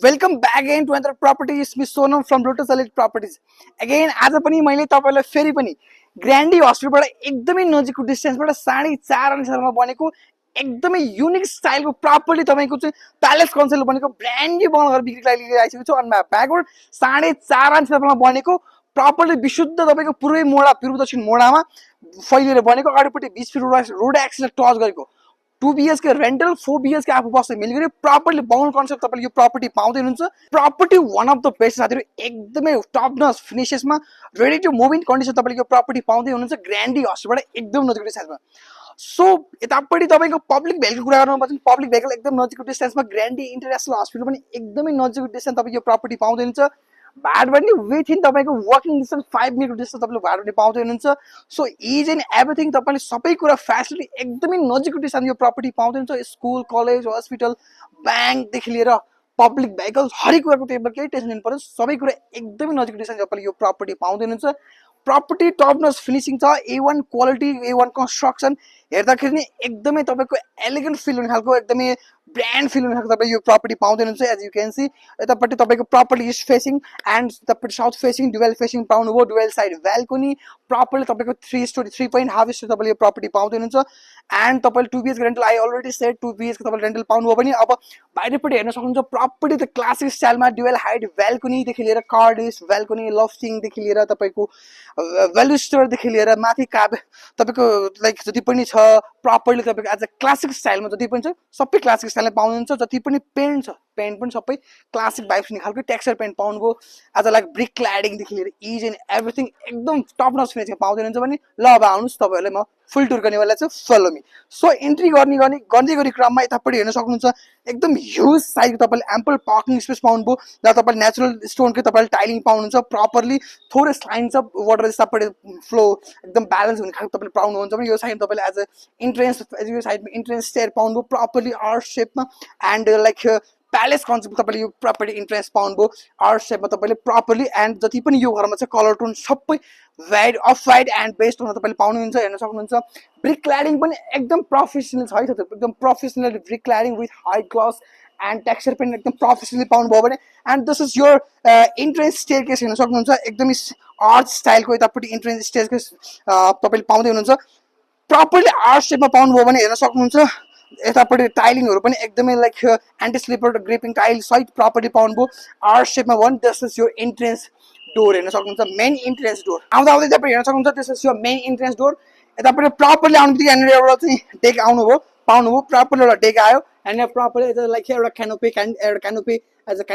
Welcome back again to another property. It's me Sonam from Lotus Elite Properties. Again, आज पनि मैले तपाईलाई फेरि पनि ग्रान्डी हस्पिटलबाट एकदमै नजिकको डिस्टेन्सबाट 4.5 अनुसारमा बनेको एकदमै युनिक स्टाइलको प्रपर्टी तपाईको चाहिँ प्यालेस कन्सेप्टले बनेको ब्रान्ड न्यू बनाएर बिक्रीको लागि लिएर आइसकेको छु। अनि ब्याकवर्ड 4.5 अनुसारमा बनेको प्रपर्टी विशुद्ध तपाईको पूर्वी मोडा पूर्व दक्षिण मोडामा फैलिएर बनेको अगाडिपट्टि 20 फिट रोड एक्सिस टच गरेको 2 BHK रेन्टल 4 BHK आफू बस्न मिल्ने प्रपर्ली बाउन्ड कन्सेप्ट तपाईले यो प्रपर्टी पाउँदै हुनुहुन्छ। Property one of the best साथीहरु, एकदमै टप नच फिनिशेसमा ready to move in condition तपाईले यो प्रपर्टी पाउँदै हुनुहुन्छ ग्रान्डी हस्पिटलबाट एकदम नजिकको डिस्टेन्समा। सो यतापट्टि तपाईको पब्लिक भेहिकल कुरा गर्नुपर्छ, पब्लिक भेहिकल एकदम नजिकको डिस्टेन्समा ग्रान्डी इन्टरनेशनल हस्पिटल पनि एकदमै नजिकको डिस्टेन्स तपाईले यो प्रपर्टी पाउँदै हुनुहुन्छ। भाड पनि विथिन तपाईको वकिङ डिस्टेन्स 5 मिनट डिस्टेन्स तपाईले भाड पनि पाउँदै हुनुहुन्छ। सो इज एन्ड एभ्रिथिङ तपाईले सबै कुरा फ्यासिलिटी एकदमै नजिकको डिस्टेन्स यो प्रपर्टी पाउँदै हुनुहुन्छ। स्कुल कलेज हस्पिटल बैंक देखि लिएर पब्लिक भेहिकल हरेक कुराको टेबल केही टेन्सन लिनु पर्दैन, सबै कुरा एकदमै नजिकको डिस्टेन्स तपाईले यो प्रपर्टी पाउँदै हुनुहुन्छ। प्रपर्टी टप नच फिनिशिङ छ, A1 क्वालिटी A1 कन्स्ट्रक्सन हेर्दाखेरि नि एकदमै तपाईको एलिगेन्ट फिल हुने खालको एकदमै ब्रान्ड फिल हुने खालको तपाईले यो प्रपर्टी पाउँदै हुनुहुन्छ। एज यु क्यान सी यतापट्टि तपाईको प्रपर्टी इस्ट फेसिङ एन्ड यतापट्टि साउथ फेसिङ डुवेल फेसिङ पाउनुभयो, डुवेल साइड ब्याल्कनी प्रपर्ली तपाईको 3 स्टोरी 3.5 स्टोरी तपाईले यो प्रपर्टी पाउँदै हुनुहुन्छ। एन्ड तपाईले 2 BHK rental I already shed 2 BHK तपाईले रेन्टल पाउनुभयो पनि अब बाहिरपट्टि हेर्न सक्नुहुन्छ प्रपर्टी त क्लासिक स्टाइलमा डुवेल हाइट ब्याल्कनी देखि लिएर कार्डिस ब्याल्कनी लफ्टिङ देखि लिएर तपाईको भेलुस्टर देखि लिएर माथि काब तपाईको लाइक जति पनि छ प्रपर्ली तपाईको एज अ क्लासिक स्टाइलमा जति पनि छ सबै क्लासिक स्टाइलमा पाउनुहुन्छ। जति पनि पेन्ट छ पेन्ट पनि सबै क्लासिक भाइब्स हुने खालको टेक्सचर पेन्ट पाउनुभयो। As a like brick cladding देखि लिएर इज एन्ड एभ्रिथिङ एकदम टप नच फिनिसिङ पाउँदै हुनुहुन्छ भने ल अब आउनुहोस् तपाईहरुलाई म फुल टुर गर्नेवाला चाहिँ फलो मी। सो एन्ट्री गर्दै गरी क्रममा यतापट्टि हेर्न सक्नुहुन्छ एकदम ह्युज साइजको तपाईले एम्पल पार्किङ स्पेस पाउनुभयो, जहाँ तपाईले नेचुरल स्टोनको तपाईले टाइलिङ पाउनुहुन्छ प्रपर्ली थोरै लाइन्स अफ वाटर यतापट्टि फ्लो एकदम ब्यालेन्स हुने खालको तपाईले पाउनुहुन्छ भने यो साइड तपाईले एज अ इन्ट्रेन्स यो साइडमा इन्ट्रेन्स स्टेयर पाउनुभयो प्रपर्ली आर शेपमा एन्ड लाइक प्यालेस कन्सेप्ट तपाईले यो प्रपर्टी इन्ट्रेन्स पाउनुभयो आर शेपमा तपाईले प्रपर्ली एन्ड जति पनि यो घरमा चाहिँ कलर टोन सबै white off white and best टोनमा तपाईले पाउनुहुन्छ। हेर्न सक्नुहुन्छ ब्रिक क्ल्याडिङ पनि एकदम प्रोफेसनल छ है त, एकदम professional brick cladding with high glass and texture पनि एकदम प्रोफेसनली पाउनुभयो भने and this is your entrance staircase हेर्न सक्नुहुन्छ एकदमै आर्च स्टाइलको यतापट्टि इन्ट्रेन्स स्टेयरकेस तपाईले पाउँदै हुनुहुन्छ। प्रपर्ली आर्च शेपमा पाउनुभयो भने हेर्न सक्नुहुन्छ यतापट्टि टाइलिङहरु पनि एकदमै like anti sleeper gripping tile सहित प्रपर्टी पाउनुभयो आर्च शेपमा भन। This is your entrance door हेर्न सक्नुहुन्छ मेन इन्ट्रेन्स डोर आउँदा आउँदै तपाईले हेर्न सक्नुहुन्छ this is your main entrance door. यतापट्टि प्रपर्ली आउनु बित्तिकै यहाँनिर एउटा चाहिँ डेक आउनुभयो पाउनुभयो प्रपर्ली एउटा डेक आयो एन्ड प्रपर्ली लाइक एउटा क्यानोपी एज अ